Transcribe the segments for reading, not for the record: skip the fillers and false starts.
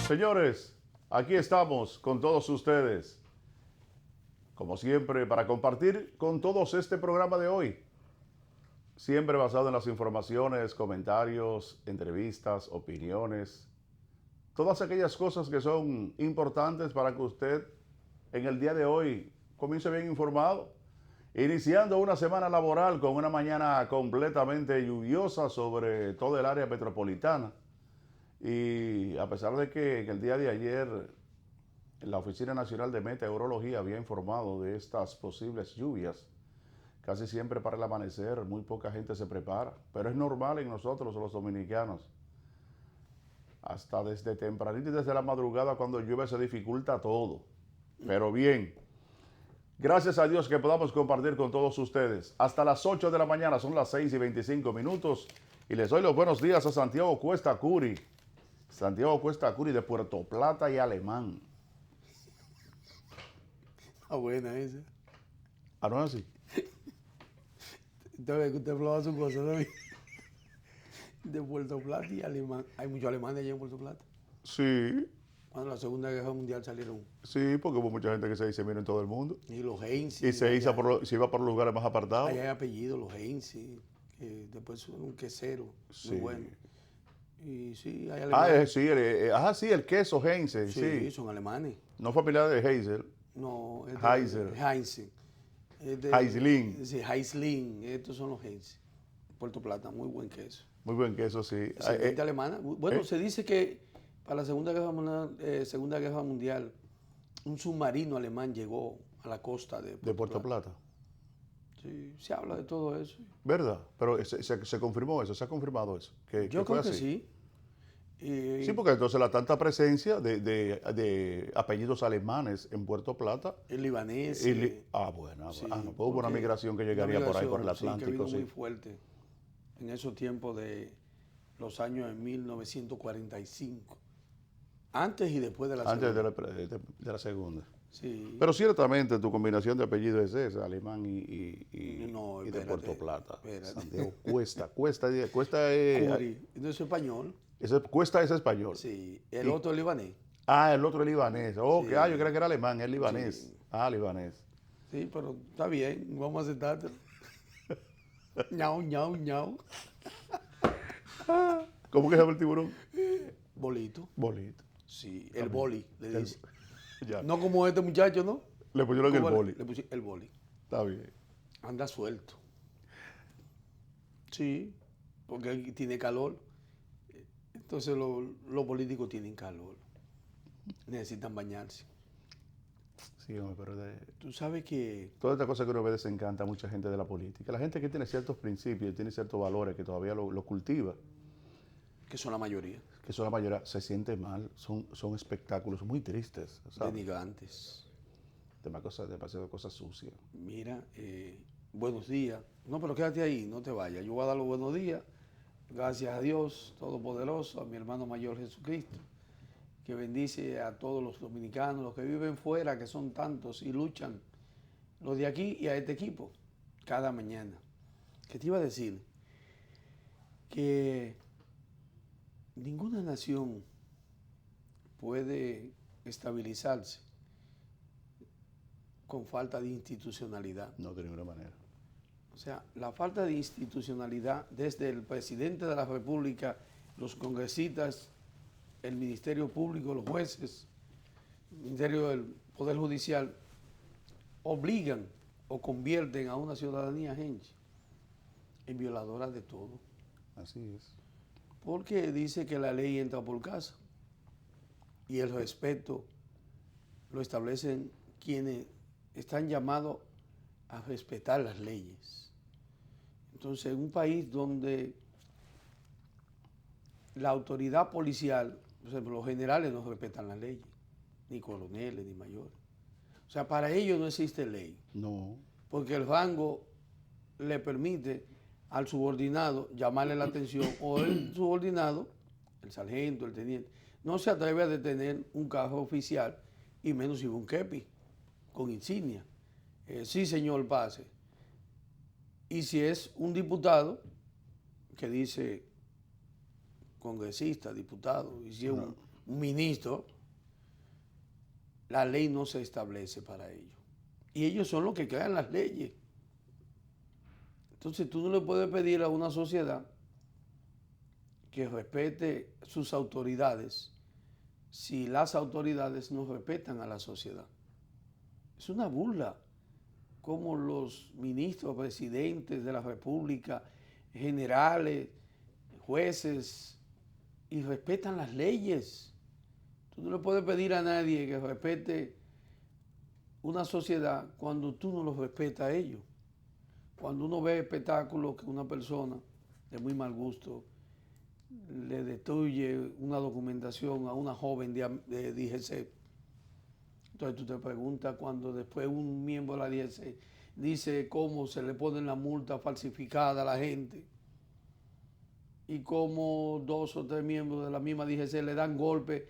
Señores, aquí estamos con todos ustedes, como siempre, para compartir con todos este programa de hoy. Siempre basado en las informaciones, comentarios, entrevistas, opiniones, todas aquellas cosas que son importantes para que usted en el día de hoy comience bien informado. Iniciando una semana laboral con una mañana completamente lluviosa sobre todo el área metropolitana. Y a pesar de que en el día de ayer la Oficina Nacional de Meteorología había informado de estas posibles lluvias, casi siempre para el amanecer muy poca gente se prepara, pero es normal en nosotros los dominicanos. Hasta desde tempranito y desde la madrugada cuando llueve se dificulta todo. Pero bien, gracias a Dios que podamos compartir con todos ustedes. Hasta las 8 de la mañana, son las 6:25, y les doy los buenos días a Santiago Cuesta Curi. Santiago Cuesta Curi de Puerto Plata y Alemán. Ah, buena esa. ¿Ah, no es así? Usted ve que usted hablaba su cosa también. De Puerto Plata y Alemán. Hay muchos alemanes allá en Puerto Plata. Sí, Cuando la Segunda Guerra Mundial salieron. sí, porque hubo mucha gente que se diseminó en todo el mundo. Y los Heinz. Y se iba por los lugares más apartados. Allá hay apellidos, los Heinz, que después son un quesero. Sí. Muy bueno. Y sí, hay Ah, alemanes. sí, el queso Heinz, Sí, sí. son alemanes. No familiar de Heysel. No, es Heiser. Heinz. Heislin. Sí, Heislin. Estos son los Heinz. Puerto Plata, muy buen queso. Muy buen queso, sí. Excelente alemana. Bueno, se dice que para la Segunda Guerra Mundial, un submarino alemán llegó a la costa de Puerto Plata. Sí, se habla de todo eso. ¿Verdad? Pero se confirmó eso, se ha confirmado eso. Yo fue creo que así. sí. Sí, porque entonces la tanta presencia de apellidos alemanes en Puerto Plata. El libanés. Bueno. Sí, no, pues hubo una migración que llegaría por ahí, por el Atlántico. Sí, que vino muy fuerte en esos tiempos de los años de 1945. Antes y después de la Antes Segunda. de la Segunda. Sí. Pero ciertamente tu combinación de apellidos es esa, alemán y No, de Puerto Plata. Espérate. Santiago Cuesta. Cuesta es... Curi. Entonces es español. Cuesta es español. Sí. El otro es libanés. Ah, el otro es libanés. Oh, Sí. yo creía que era alemán, es libanés. Sí. Ah, libanés. Sí, pero está bien, vamos a aceptarte. Ñau, ñau, ñau. ¿Cómo que se llama el tiburón? Bolito. Bolito. Sí, el boli, le dice. Ya. No como este muchacho, ¿no? Le pusieron el ¿Cómo boli. Le puse el boli. Está bien. Anda suelto. Sí, porque él tiene calor. Entonces los políticos tienen calor. Necesitan bañarse. Sí, hombre, pero Tú sabes que... toda esta cosa que uno ve desencanta a mucha gente de la política. La gente que tiene ciertos principios, tiene ciertos valores, que todavía lo cultiva, Que son la mayoría. que son la mayoría, se siente mal, son espectáculos muy tristes, ¿sabes? Denigrantes. Demasiado cosas sucias. Mira, buenos días. No, pero quédate ahí, no te vayas. Yo voy a dar los buenos días. Gracias a Dios Todopoderoso, a mi hermano mayor Jesucristo, que bendice a todos los dominicanos, los que viven fuera, que son tantos y luchan, los de aquí y a este equipo, cada mañana. ¿Qué te iba a decir? Que ninguna nación puede estabilizarse con falta de institucionalidad. No, de ninguna manera. O sea, la falta de institucionalidad desde el presidente de la República, los congresistas, el Ministerio Público, los jueces, el Ministerio del Poder Judicial, obligan o convierten a una ciudadanía gente en violadora de todo. Así es. Porque dice que la ley entra por casa y el respeto lo establecen quienes están llamados a respetar las leyes. Entonces, en un país donde la autoridad policial, por ejemplo, los generales no respetan las leyes, ni coroneles, ni mayores. O sea, para ellos no existe ley. No. Porque el rango le permite al subordinado llamarle la atención, o el subordinado, el sargento, el teniente, no se atreve a detener un carro oficial, y menos si va un kepi, con insignia. Sí, señor, pase. Y si es un diputado que dice congresista, diputado, y si es un ministro, la ley no se establece para ellos. Y ellos son los que crean las leyes. Entonces tú no le puedes pedir a una sociedad que respete sus autoridades si las autoridades no respetan a la sociedad. Es una burla como los ministros, presidentes de la República, generales, jueces, y respetan las leyes. Tú no le puedes pedir a nadie que respete una sociedad cuando tú no los respetas a ellos. Cuando uno ve espectáculos que una persona de muy mal gusto le destruye una documentación a una joven de DGC, entonces tú te preguntas cuando después un miembro de la DGC dice cómo se le ponen la multa falsificada a la gente y cómo 2 o 3 miembros de la misma DGC le dan golpes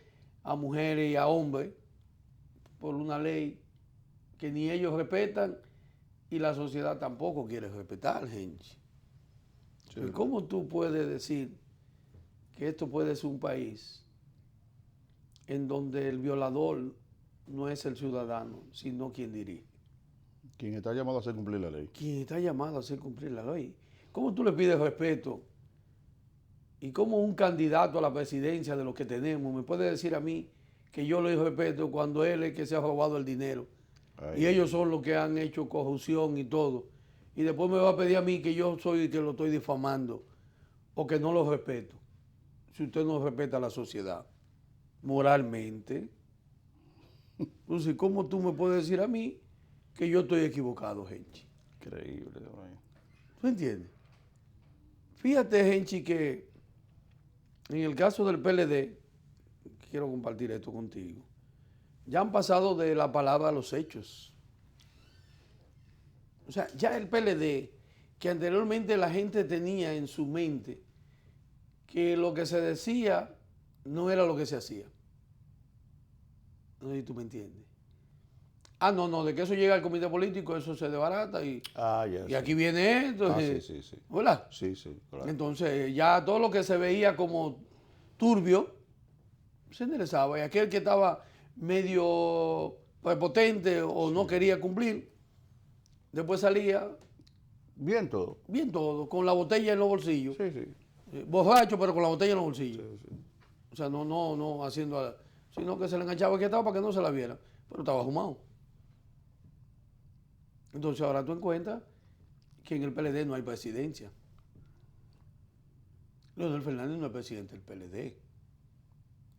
a mujeres y a hombres por una ley que ni ellos respetan y la sociedad tampoco quiere respetar, gente. Sí. ¿Cómo tú puedes decir que esto puede ser un país en donde el violador no es el ciudadano, sino quien dirige? Quien está llamado a hacer cumplir la ley. Quien está llamado a hacer cumplir la ley. ¿Cómo tú le pides respeto? Y cómo un candidato a la presidencia de los que tenemos me puede decir a mí que yo le doy respeto cuando él es el que se ha robado el dinero. Ay. Y ellos son los que han hecho corrupción y todo. Y después me va a pedir a mí que yo soy el que lo estoy difamando o que no lo respeto. Si usted no respeta a la sociedad moralmente, entonces, ¿cómo tú me puedes decir a mí que yo estoy equivocado, gente? Increíble. ¿Tú entiendes? Fíjate, gente, que en el caso del PLD, quiero compartir esto contigo, ya han pasado de la palabra a los hechos. O sea, ya el PLD, que anteriormente la gente tenía en su mente que lo que se decía no era lo que se hacía. No sé si tú me entiendes. No, de que eso llega al comité político, eso se desbarata y aquí viene esto. Sí. ¿Verdad? Sí, claro. Entonces, ya todo lo que se veía como turbio se enderezaba. Y aquel que estaba medio prepotente o no quería cumplir, después salía. Bien todo. Bien todo, con la botella en los bolsillos. Sí. Borracho, pero con la botella en los bolsillos. Sí. O sea, no haciendo, sino que se le enganchaba el que estaba para que no se la viera, pero estaba fumado. Entonces ahora tú encuentras que en el PLD no hay presidencia. Leonel Fernández no es presidente del PLD.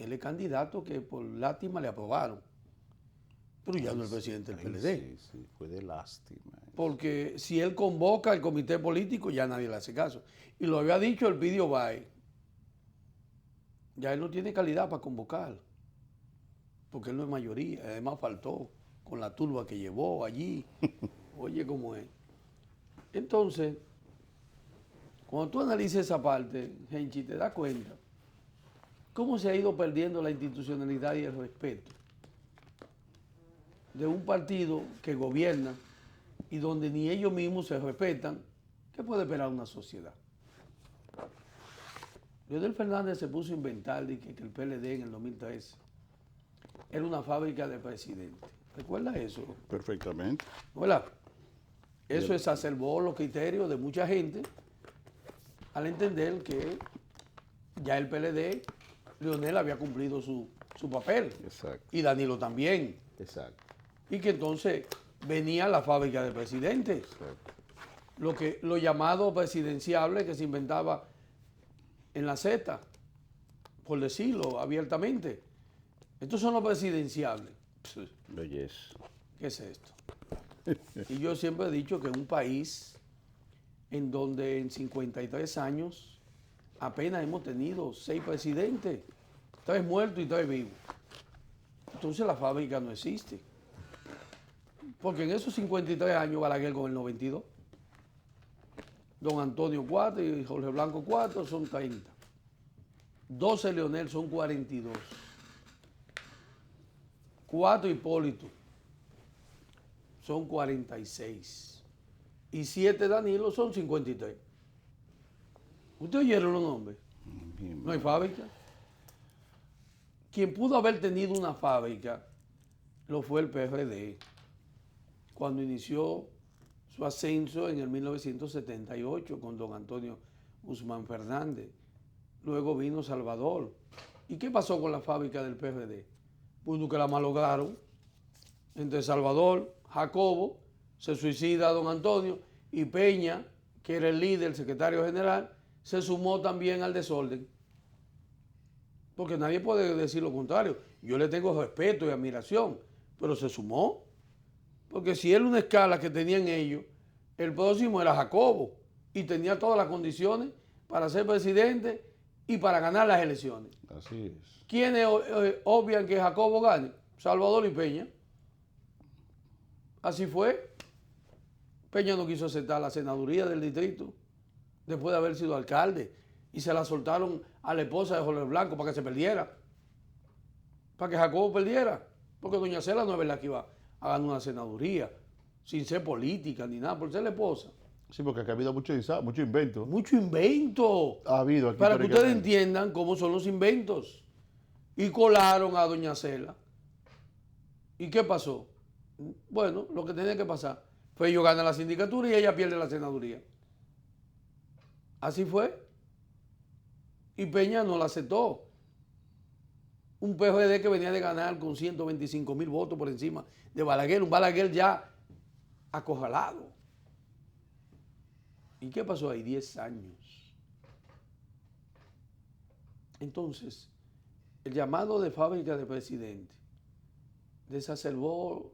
Él es candidato que por lástima le aprobaron. Pero ya no es presidente del PLD. Sí, fue de lástima. Porque si él convoca al comité político, ya nadie le hace caso. Y lo había dicho el Pidio Bay. Ya él no tiene calidad para convocar. Porque él no es mayoría. Además faltó con la turba que llevó allí. Oye, cómo es. Entonces, cuando tú analices esa parte, Genchi, te das cuenta cómo se ha ido perdiendo la institucionalidad y el respeto de un partido que gobierna y donde ni ellos mismos se respetan. ¿Qué puede esperar una sociedad? Leonel Fernández se puso a inventar de que el PLD en el 2013 era una fábrica de presidentes. ¿Recuerdas eso? Perfectamente. ¿Verdad? Eso exacerbó los criterios de mucha gente al entender que ya el PLD, Leonel había cumplido su papel. Exacto. Y Danilo también. Exacto. Y que entonces venía la fábrica de presidentes. Exacto. Lo llamado presidenciable que se inventaba en la Z, por decirlo abiertamente. Estos son los presidenciables. Belleza. ¿Qué es esto? Y yo siempre he dicho que un país en donde en 53 años apenas hemos tenido 6 presidentes, 3 muertos y 3 vivos. Entonces la fábrica no existe. Porque en esos 53 años Balaguer gobernó 22. Don Antonio 4 y Jorge Blanco 4 son 30. 12 Leonel son 42. 4 Hipólito son 46. Y 7 Danilo son 53. ¿Ustedes oyeron los nombres? No hay fábrica. quien pudo haber tenido una fábrica lo fue el PRD, cuando inició su ascenso en el 1978 con don Antonio Guzmán Fernández. Luego vino Salvador. ¿Y qué pasó con la fábrica del PRD? Pues que la malograron. Entre Salvador, Jacobo, se suicida don Antonio, y Peña, que era el líder, el secretario general, se sumó también al desorden. Porque nadie puede decir lo contrario. Yo le tengo respeto y admiración, pero se sumó. Porque si era una escala que tenían ellos, el próximo era Jacobo y tenía todas las condiciones para ser presidente y para ganar las elecciones. Así es. ¿Quiénes obvian que Jacobo gane? Salvador y Peña. Así fue. Peña no quiso aceptar la senaduría del distrito después de haber sido alcalde y se la soltaron a la esposa de Jorge Blanco para que se perdiera, para que Jacobo perdiera, porque doña Cela no es verdad que iba a ganar una senaduría sin ser política ni nada, por ser la esposa. Sí, porque aquí ha habido mucho invento. Mucho invento. Ha habido aquí. Para que ustedes entiendan cómo son los inventos. Y colaron a doña Cela. ¿Y qué pasó? Bueno, lo que tenía que pasar fue ellos ganan la sindicatura y ella pierde la senaduría. Así fue. Y Peña no la aceptó. Un PRD que venía de ganar con 125,000 votos por encima de Balaguer, un Balaguer ya acorralado. ¿Y qué pasó ahí? 10 años. Entonces, el llamado de fábrica de presidente desacerbó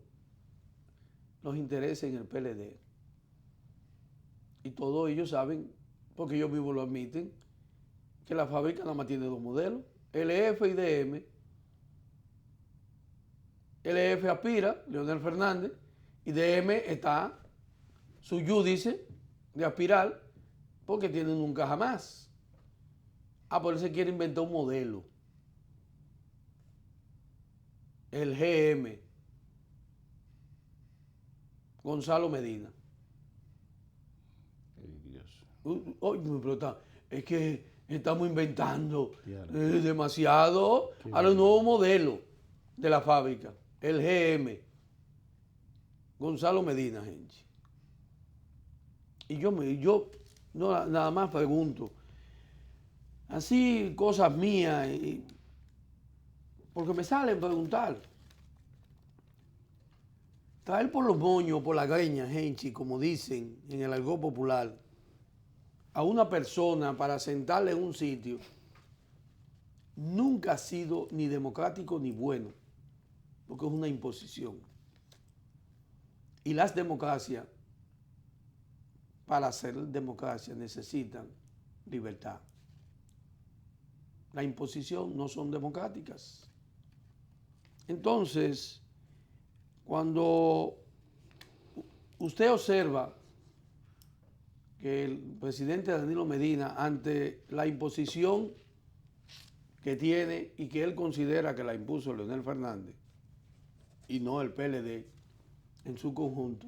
los intereses en el PLD. Y todos ellos saben, porque ellos mismos lo admiten, que la fábrica nada más tiene dos modelos, LF y DM. LF aspira, Leonel Fernández, y DM está su yúdice de aspirar, porque tienen nunca jamás. Por eso se quiere inventar un modelo. El GM. Gonzalo Medina. Ay, Dios. Pero es que estamos inventando demasiado. Ahora un nuevo modelo de la fábrica. El GM. Gonzalo Medina, gente. Y yo no, nada más pregunto. Así cosas mías. Porque me salen preguntar. Traer por los moños, por la greña, gente, como dicen en el argot popular, a una persona para sentarle en un sitio, nunca ha sido ni democrático ni bueno, porque es una imposición. Y las democracias, para ser democracia, necesitan libertad. La imposición no son democráticas. Entonces, cuando usted observa que el presidente Danilo Medina, ante la imposición que tiene y que él considera que la impuso Leonel Fernández y no el PLD en su conjunto,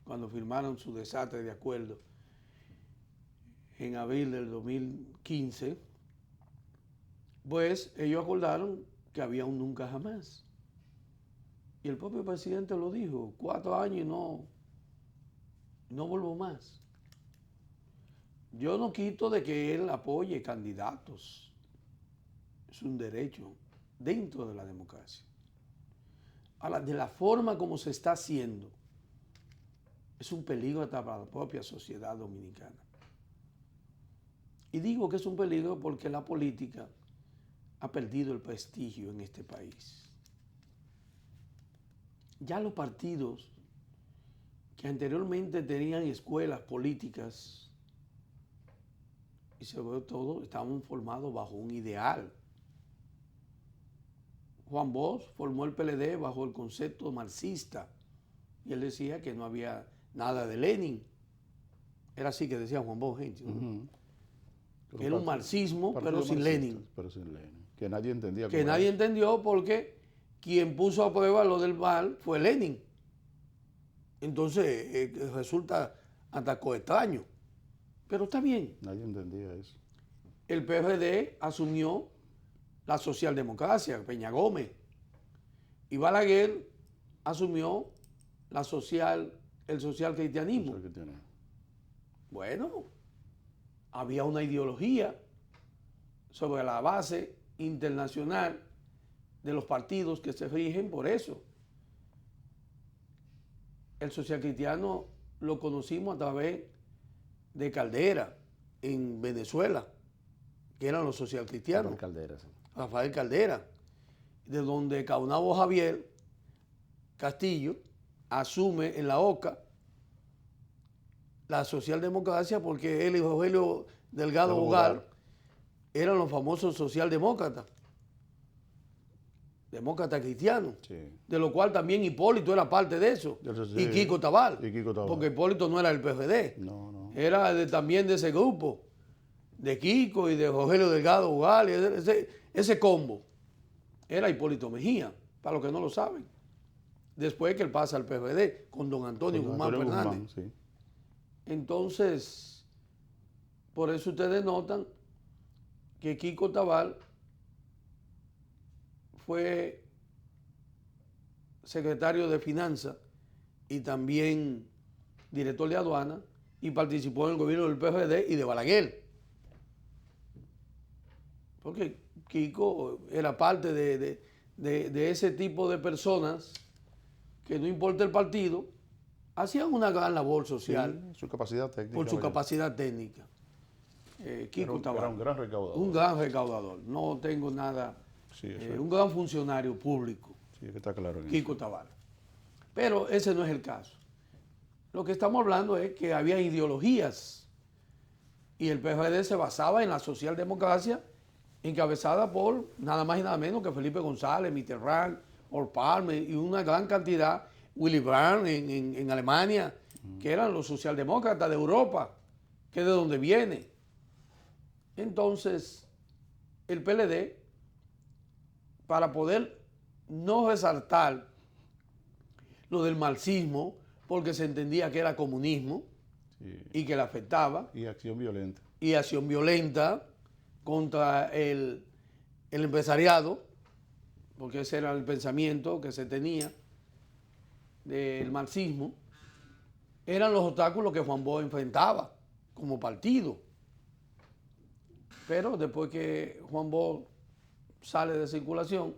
cuando firmaron su desastre de acuerdo en abril del 2015, pues ellos acordaron que había un nunca jamás. Y el propio presidente lo dijo, 4 años y no vuelvo más. Yo no quito de que él apoye candidatos. Es un derecho dentro de la democracia. Ahora, de la forma como se está haciendo, es un peligro hasta para la propia sociedad dominicana. Y digo que es un peligro porque la política ha perdido el prestigio en este país. Ya los partidos que anteriormente tenían escuelas políticas y sobre todo estaban formados bajo un ideal. Juan Bosch formó el PLD bajo el concepto marxista y él decía que no había nada de Lenin. Era así que decía Juan Bosch, gente, ¿no? Era un marxismo, pero sin Lenin. Pero sin Lenin. Que nadie entendía. Que nadie entendió porque quien puso a prueba lo del VAR fue Lenin. Entonces resulta hasta extraño. Pero está bien. Nadie entendía eso. El PRD asumió la socialdemocracia, Peña Gómez. Y Balaguer asumió el social cristianismo. Bueno, había una ideología sobre la base internacional de los partidos que se rigen por eso. El social cristiano lo conocimos a través de Caldera en Venezuela, que eran los social cristianos. Rafael Caldera, sí. Rafael Caldera, de donde Caunabo Javier Castillo asume en la OCA la socialdemocracia, porque él y Rogelio Delgado Bogal eran los famosos socialdemócratas, demócratas cristianos, sí, de lo cual también Hipólito era parte de eso, sí, y Kiko Tabal, porque Hipólito no era del PRD, era también de ese grupo, de Kiko y de Rogelio Delgado Bogal, ese combo era Hipólito Mejía, para los que no lo saben, después que él pasa al PRD con don Antonio Guzmán Fernández. Sí. Entonces, por eso ustedes notan que Kiko Tabal fue secretario de Finanzas y también director de aduana y participó en el gobierno del PRD y de Balaguer. Porque Kiko era parte de ese tipo de personas que no importa el partido, hacían una gran labor social. Sí, su capacidad técnica. Por su capacidad técnica. Kiko Tabal. Era un gran recaudador. Un gran recaudador. No tengo nada. Sí, un gran funcionario público. Sí, que está claro. Kiko Tabal. Pero ese no es el caso. Lo que estamos hablando es que había ideologías y el PRD se basaba en la socialdemocracia encabezada por nada más y nada menos que Felipe González, Mitterrand, Olof Palme y una gran cantidad, Willy Brandt en Alemania, que eran los socialdemócratas de Europa, que es de donde viene. Entonces, el PLD, para poder no resaltar lo del marxismo, porque se entendía que era comunismo, sí, y que le afectaba. Y acción violenta. Y acción violenta contra el empresariado, porque ese era el pensamiento que se tenía del marxismo, eran los obstáculos que Juan Bosch enfrentaba como partido. Pero después que Juan Bosch sale de circulación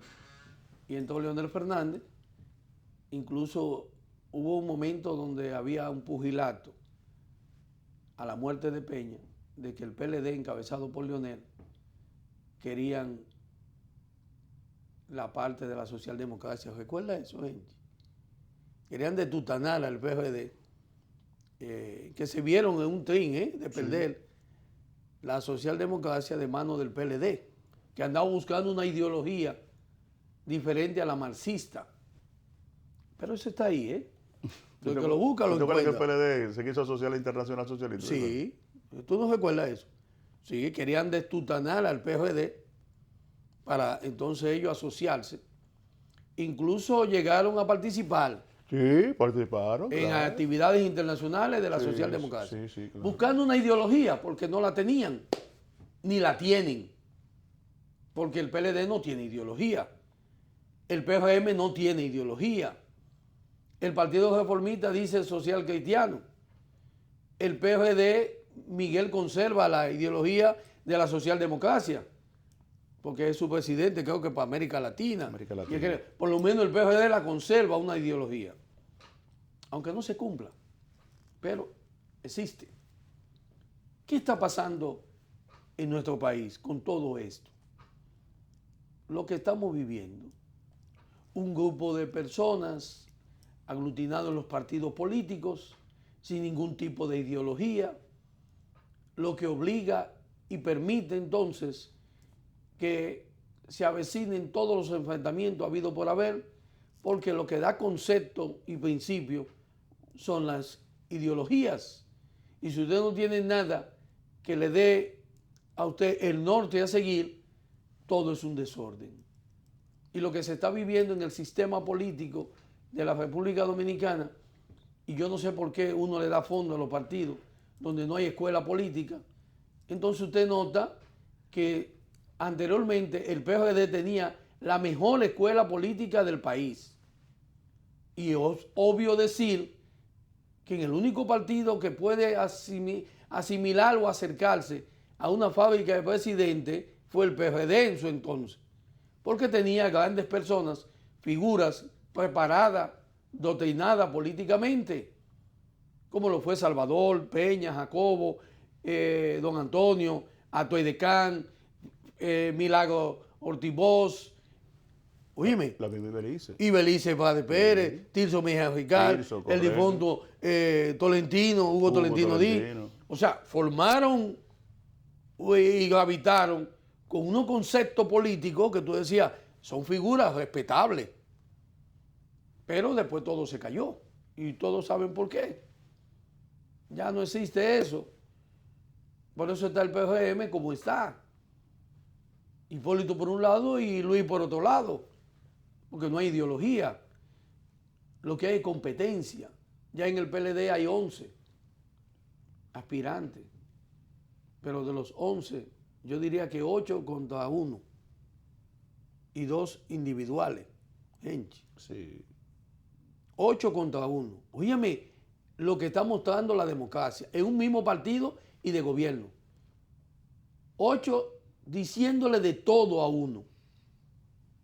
y entró Leonel Fernández, incluso hubo un momento donde había un pugilato a la muerte de Peña, de que el PLD encabezado por Leonel querían la parte de la socialdemocracia. ¿Recuerda eso, gente? Querían detutanar al PRD, que se vieron en un trin de perder la socialdemocracia de mano del PLD, que andaba buscando una ideología diferente a la marxista. Pero eso está ahí, ¿eh? El que lo busca lo encuentra. ¿Tú crees que el PLD se quiso asociar a la Internacional Socialista? Sí. ¿Tú no recuerdas eso? Sí, querían destutanar al PRD para entonces ellos asociarse. Incluso llegaron a participar. Sí, participaron. En actividades internacionales de la socialdemocracia. Sí, claro. Buscando una ideología, porque no la tenían, ni la tienen. Porque el PLD no tiene ideología. El PRM no tiene ideología. El Partido Reformista dice social cristiano. El PRD, Miguel conserva la ideología de la socialdemocracia, porque es su presidente, creo que para América Latina. Y es que, por lo menos el PRD la conserva una ideología, aunque no se cumpla, pero existe. ¿Qué está pasando en nuestro país con todo esto? Lo que estamos viviendo, un grupo de personas aglutinados en los partidos políticos, sin ningún tipo de ideología, lo que obliga y permite entonces que se avecinen todos los enfrentamientos habidos por haber, porque lo que da concepto y principio son las ideologías. Y si usted no tiene nada que le dé a usted el norte a seguir, todo es un desorden. Y lo que se está viviendo en el sistema político de la República Dominicana, y yo no sé por qué uno le da fondo a los partidos donde no hay escuela política, entonces usted nota que anteriormente el PRD tenía la mejor escuela política del país. Y es obvio decir que en el único partido que puede asimilar o acercarse a una fábrica de presidente fue el PRD en su entonces, porque tenía grandes personas, figuras preparadas, doctrinadas políticamente, como lo fue Salvador, Peña, Jacobo, don Antonio, Atoy de Can, Milagro Ortiz Bosch, oíme, La misma Belice. y Belice Vade Pérez, Tirso Mejía Rical, Tirso, el correcto. difunto Tolentino, Hugo Tolentino Díaz. O sea, formaron y gravitaron con unos conceptos políticos que tú decías, son figuras respetables. Pero después todo se cayó. Y todos saben por qué. Ya no existe eso. Por eso está el PRM como está. Hipólito por un lado y Luis por otro lado. Porque no hay ideología. Lo que hay es competencia. Ya en el PLD hay 11 aspirantes. Pero de los 11, yo diría que 8 contra 1. Y 2 individuales. Gente. Sí. 8 contra 1. Óyeme, lo que está mostrando la democracia. Es un mismo partido y de gobierno. 8 diciéndole de todo a uno.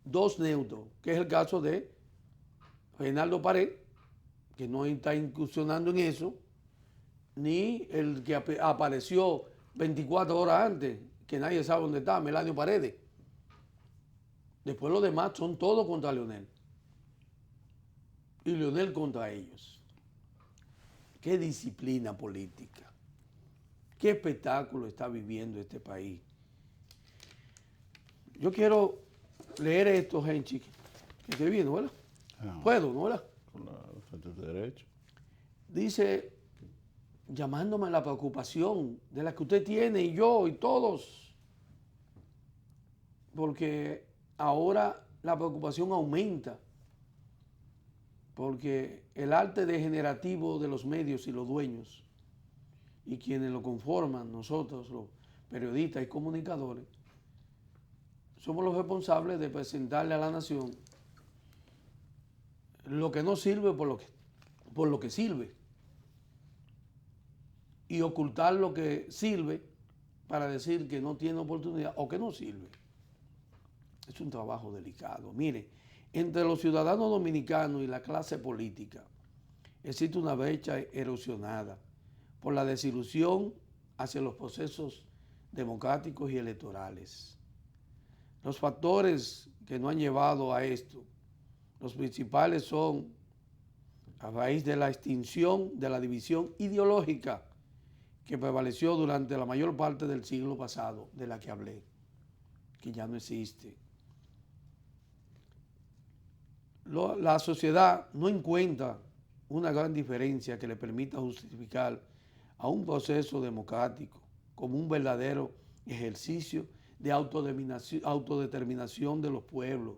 2 neutros, que es el caso de Reinaldo Pared, que no está incursionando en eso, ni el que apareció 24 horas antes, que nadie sabe dónde está, Melanio Paredes. Después los demás son todos contra Leonel. Y Leonel contra ellos. Qué disciplina política. Qué espectáculo está viviendo este país. Yo quiero leer esto, gente, que estoy viendo, ¿verdad? Puedo, ¿no? ¿Verdad? Con la frente de derecho. Dice, llamándome a la preocupación de la que usted tiene y yo y todos, porque ahora la preocupación aumenta, porque el arte degenerativo de los medios y los dueños y quienes lo conforman, nosotros los periodistas y comunicadores, somos los responsables de presentarle a la nación lo que no sirve por lo que sirve y ocultar lo que sirve para decir que no tiene oportunidad o que no sirve. Es un trabajo delicado. Mire, entre los ciudadanos dominicanos y la clase política existe una brecha erosionada por la desilusión hacia los procesos democráticos y electorales. Los factores que no han llevado a esto, los principales son a raíz de la extinción de la división ideológica que prevaleció durante la mayor parte del siglo pasado, de la que hablé, que ya no existe. La sociedad no encuentra una gran diferencia que le permita justificar a un proceso democrático como un verdadero ejercicio de autodeterminación de los pueblos.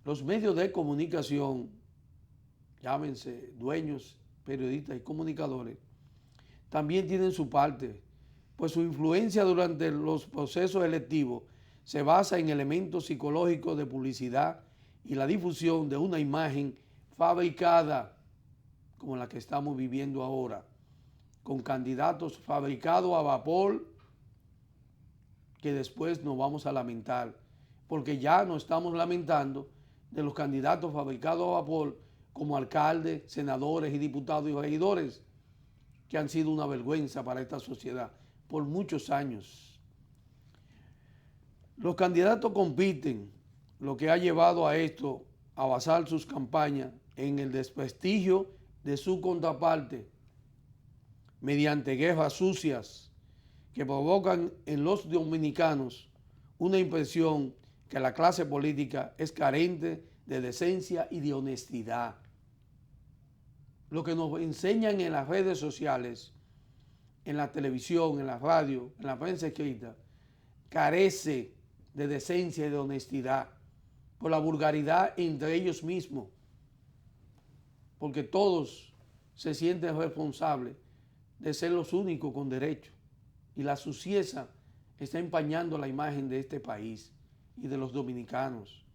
Los medios de comunicación, llámense dueños, periodistas y comunicadores, también tienen su parte, pues su influencia durante los procesos electivos se basa en elementos psicológicos de publicidad y la difusión de una imagen fabricada, como la que estamos viviendo ahora, con candidatos fabricados a vapor, que después nos vamos a lamentar, porque ya nos estamos lamentando de los candidatos fabricados a vapor como alcaldes, senadores y diputados y regidores, que han sido una vergüenza para esta sociedad por muchos años. Los candidatos compiten, lo que ha llevado a esto a basar sus campañas en el desprestigio de su contraparte, mediante guerras sucias que provocan en los dominicanos una impresión que la clase política es carente de decencia y de honestidad. Lo que nos enseñan en las redes sociales, en la televisión, en la radio, en la prensa escrita, carece de decencia y de honestidad por la vulgaridad entre ellos mismos, porque todos se sienten responsables de ser los únicos con derecho y la suciedad está empañando la imagen de este país y de los dominicanos.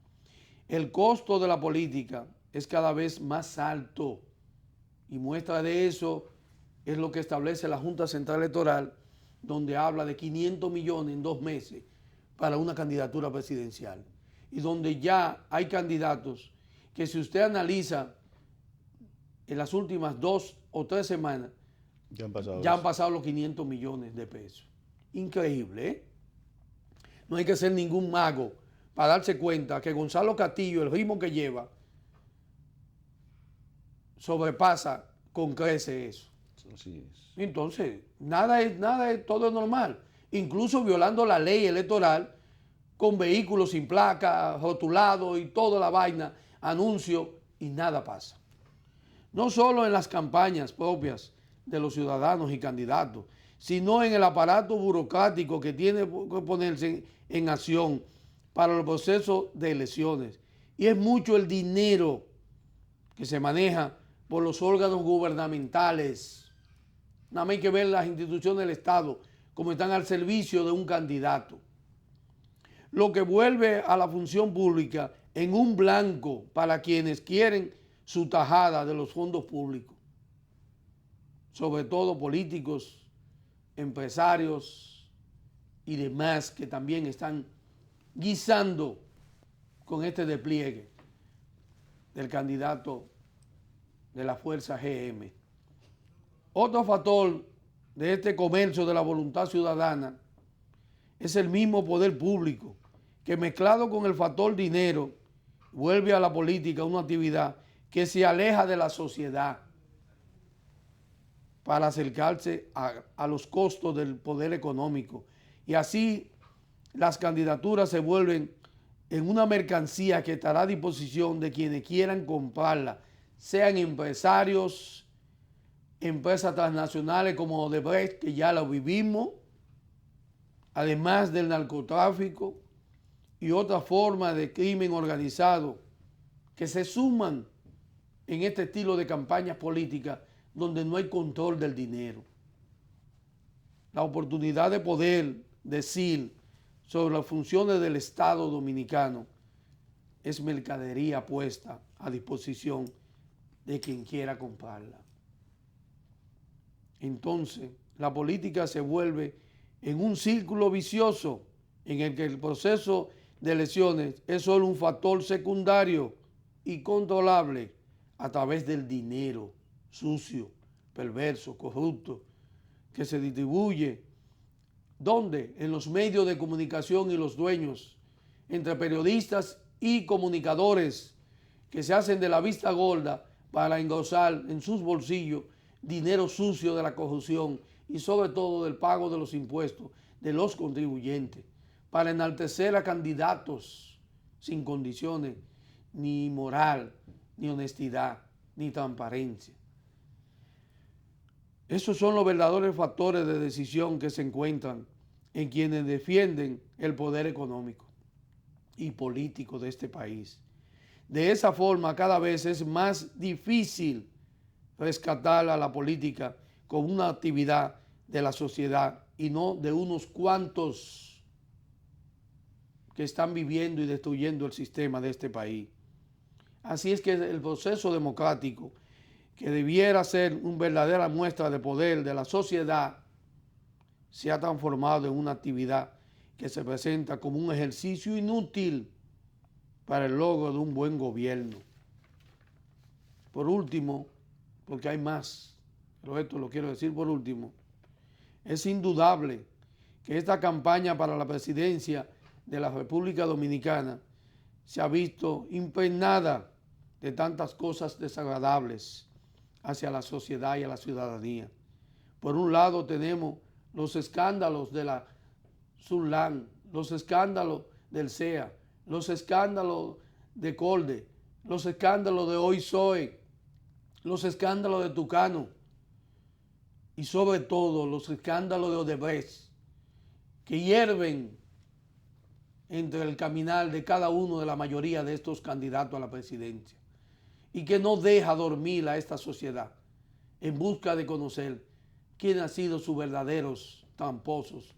El costo de la política es cada vez más alto y muestra de eso es lo que establece la Junta Central Electoral, donde habla de 500 millones en 2 meses para una candidatura presidencial y donde ya hay candidatos que, si usted analiza en las últimas 2 o 3 semanas, ya han pasado los 500 millones de pesos. Increíble, ¿eh? No hay que ser ningún mago para darse cuenta que Gonzalo Castillo, el ritmo que lleva, sobrepasa con crece eso. Así es. Entonces, todo es normal. Incluso violando la ley electoral, con vehículos sin placa, rotulados y toda la vaina, anuncios, y nada pasa. No solo en las campañas propias de los ciudadanos y candidatos, sino en el aparato burocrático que tiene que ponerse en acción para el proceso de elecciones. Y es mucho el dinero que se maneja por los órganos gubernamentales. Nada más hay que ver las instituciones del Estado como están al servicio de un candidato. Lo que vuelve a la función pública en un blanco para quienes quieren su tajada de los fondos públicos, sobre todo políticos, empresarios y demás que también están guisando con este despliegue del candidato de la fuerza GM. Otro factor de este comercio de la voluntad ciudadana es el mismo poder público, que mezclado con el factor dinero, vuelve a la política una actividad que se aleja de la sociedad para acercarse a los costos del poder económico. Y así las candidaturas se vuelven en una mercancía que estará a disposición de quienes quieran comprarla, sean empresarios, empresas transnacionales como Odebrecht, que ya lo vivimos, además del narcotráfico y otras formas de crimen organizado que se suman en este estilo de campañas políticas donde no hay control del dinero. La oportunidad de poder decir sobre las funciones del Estado dominicano es mercadería puesta a disposición de quien quiera comprarla. Entonces, la política se vuelve en un círculo vicioso en el que el proceso de elecciones es solo un factor secundario y controlable a través del dinero sucio, perverso, corrupto, que se distribuye. ¿Dónde? En los medios de comunicación y los dueños, entre periodistas y comunicadores que se hacen de la vista gorda para engrosar en sus bolsillos dinero sucio de la corrupción y sobre todo del pago de los impuestos de los contribuyentes, para enaltecer a candidatos sin condiciones, ni moral, ni honestidad, ni transparencia. Esos son los verdaderos factores de decisión que se encuentran en quienes defienden el poder económico y político de este país. De esa forma, cada vez es más difícil rescatar a la política como una actividad de la sociedad y no de unos cuantos que están viviendo y destruyendo el sistema de este país. Así es que el proceso democrático, que debiera ser una verdadera muestra de poder de la sociedad, se ha transformado en una actividad que se presenta como un ejercicio inútil para el logro de un buen gobierno. Por último, porque hay más, pero esto lo quiero decir por último, es indudable que esta campaña para la presidencia de la República Dominicana se ha visto impregnada de tantas cosas desagradables hacia la sociedad y a la ciudadanía. Por un lado tenemos los escándalos de la Surlan, los escándalos del CEA, los escándalos de Colde, los escándalos de Hoy Soy, los escándalos de Tucano y sobre todo los escándalos de Odebrecht, que hierven entre el caminar de cada uno de la mayoría de estos candidatos a la presidencia y que no deja dormir a esta sociedad en busca de conocer quién han sido sus verdaderos tramposos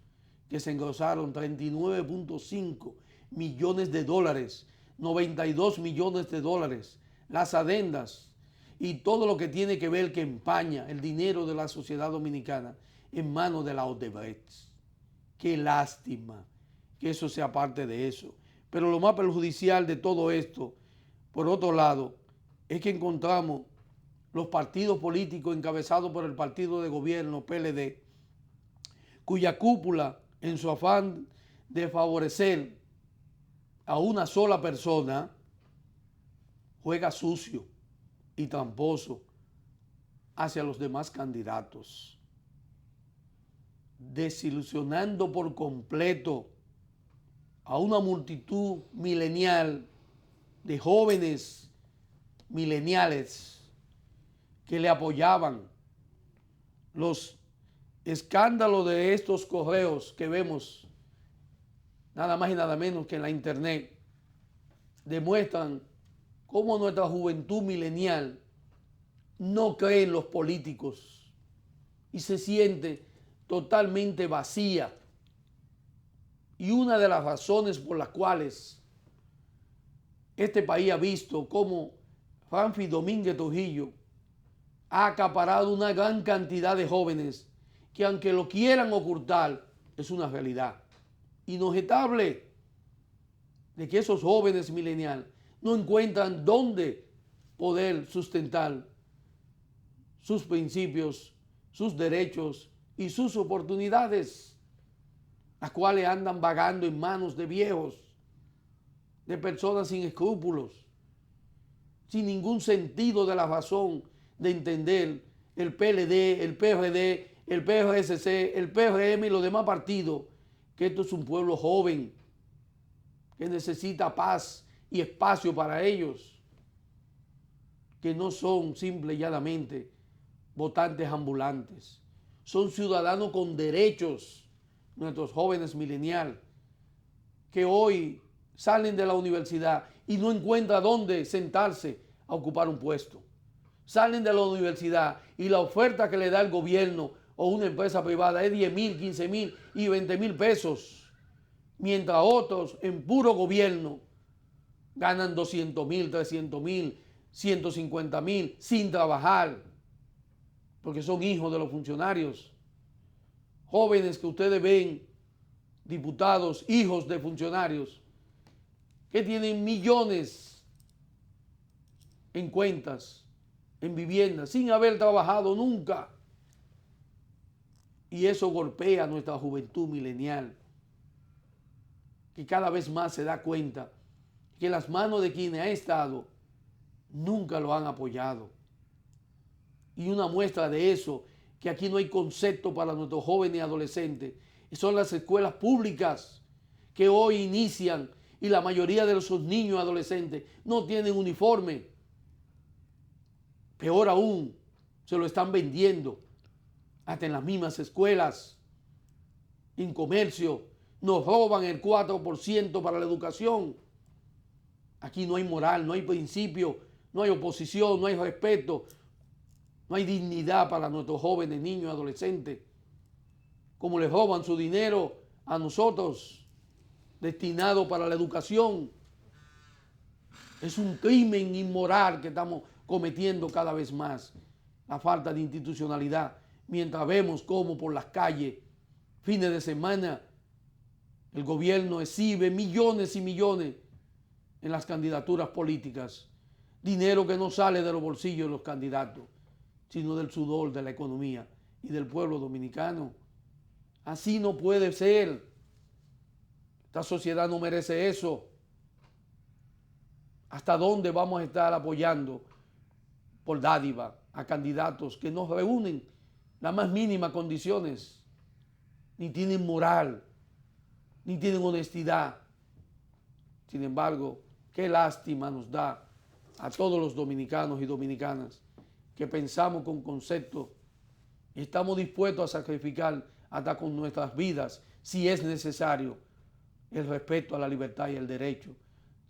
que se engrosaron 39.5 millones de dólares, 92 millones de dólares, las adendas y todo lo que tiene que ver que empaña el dinero de la sociedad dominicana en manos de la Odebrecht. Qué lástima que eso sea parte de eso. Pero lo más perjudicial de todo esto, por otro lado, es que encontramos los partidos políticos encabezados por el partido de gobierno PLD, cuya cúpula, en su afán de favorecer a una sola persona, juega sucio y tramposo hacia los demás candidatos, desilusionando por completo a una multitud milenial de jóvenes mileniales que le apoyaban. Los escándalos de estos correos que vemos, nada más y nada menos que en la internet, demuestran cómo nuestra juventud milenial no cree en los políticos y se siente totalmente vacía. Y una de las razones por las cuales este país ha visto cómo Francis Domínguez Trujillo ha acaparado una gran cantidad de jóvenes que, aunque lo quieran ocultar, es una realidad inobjetable de que esos jóvenes millennials no encuentran dónde poder sustentar sus principios, sus derechos y sus oportunidades, las cuales andan vagando en manos de viejos, de personas sin escrúpulos, sin ningún sentido de la razón de entender el PLD, el PRD, el PRSC, el PRM y los demás partidos, que esto es un pueblo joven que necesita paz y espacio para ellos, que no son simple y llanamente votantes ambulantes, son ciudadanos con derechos, nuestros jóvenes millennials, que hoy salen de la universidad y no encuentran dónde sentarse a ocupar un puesto. Salen de la universidad y la oferta que le da el gobierno o una empresa privada es 10,000, 15,000 y 20,000 pesos, mientras otros en puro gobierno ganan 200,000, 300,000, 150,000 sin trabajar, porque son hijos de los funcionarios. Jóvenes que ustedes ven, diputados, hijos de funcionarios, que tienen millones en cuentas, en viviendas, sin haber trabajado nunca. Y eso golpea a nuestra juventud milenial, que cada vez más se da cuenta que las manos de quienes ha estado nunca lo han apoyado. Y una muestra de eso, que aquí no hay concepto para nuestros jóvenes y adolescentes, son las escuelas públicas que hoy inician y la mayoría de esos niños y adolescentes no tienen uniforme. Peor aún, se lo están vendiendo hasta en las mismas escuelas, en comercio. Nos roban el 4% para la educación. Aquí no hay moral, no hay principio, no hay oposición, no hay respeto, no hay dignidad para nuestros jóvenes, niños y adolescentes. Como les roban su dinero a nosotros, destinado para la educación. Es un crimen inmoral que estamos cometiendo cada vez más, la falta de institucionalidad, mientras vemos cómo por las calles, fines de semana, el gobierno exhibe millones y millones en las candidaturas políticas, dinero que no sale de los bolsillos de los candidatos, sino del sudor de la economía y del pueblo dominicano. Así no puede ser. Esta sociedad no merece eso. ¿Hasta dónde vamos a estar apoyando por dádiva a candidatos que no reúnen las más mínimas condiciones, ni tienen moral, ni tienen honestidad? Sin embargo, qué lástima nos da a todos los dominicanos y dominicanas que pensamos con concepto y estamos dispuestos a sacrificar hasta con nuestras vidas, si es necesario, el respeto a la libertad y el derecho,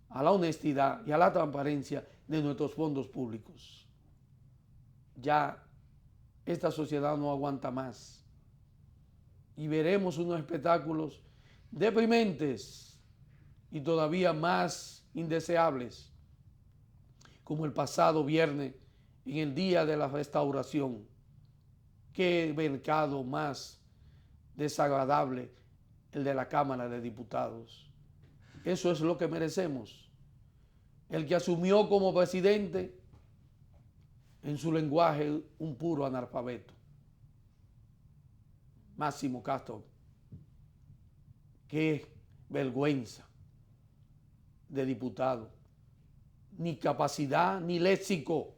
a la honestidad y a la transparencia de nuestros fondos públicos. Ya esta sociedad no aguanta más. y veremos unos espectáculos deprimentes y todavía más indeseables, como el pasado viernes en el Día de la Restauración. Qué mercado más desagradable el de la Cámara de Diputados. Eso es lo que merecemos. El que asumió como presidente, en su lenguaje, un puro analfabeto. Máximo Castro. Qué vergüenza de diputado. Ni capacidad, ni léxico.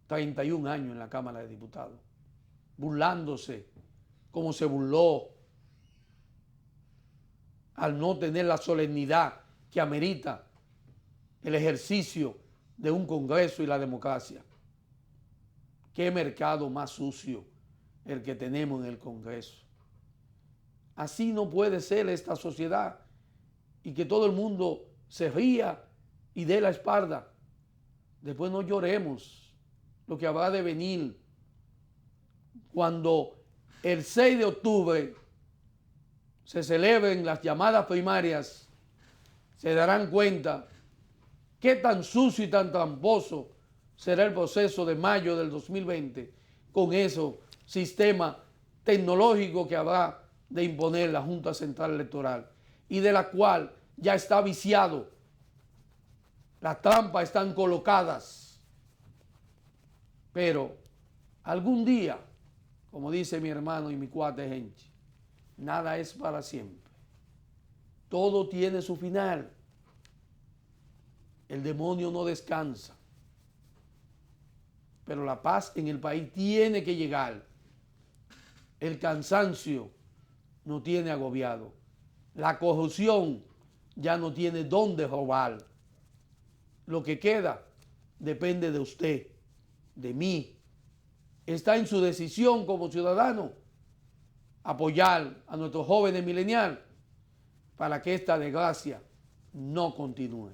31 años en la Cámara de Diputados. Burlándose, como se burló, al no tener la solemnidad que amerita el ejercicio de un Congreso y la democracia. Qué mercado más sucio el que tenemos en el Congreso. Así no puede ser esta sociedad, y que todo el mundo se ría y dé la espalda. Después no lloremos lo que habrá de venir cuando el 6 de octubre se celebren las llamadas primarias. Se darán cuenta qué tan sucio y tan tramposo será el proceso de mayo del 2020 con ese sistema tecnológico que habrá de imponer la Junta Central Electoral, y de la cual ya está viciado. Las trampas están colocadas. Pero algún día, como dice mi hermano y mi cuate Genchi, nada es para siempre. Todo tiene su final. El demonio no descansa. Pero la paz en el país tiene que llegar. El cansancio no tiene agobiado. La corrupción ya no tiene dónde robar. Lo que queda depende de usted, de mí. Está en su decisión como ciudadano apoyar a nuestros jóvenes mileniales para que esta desgracia no continúe.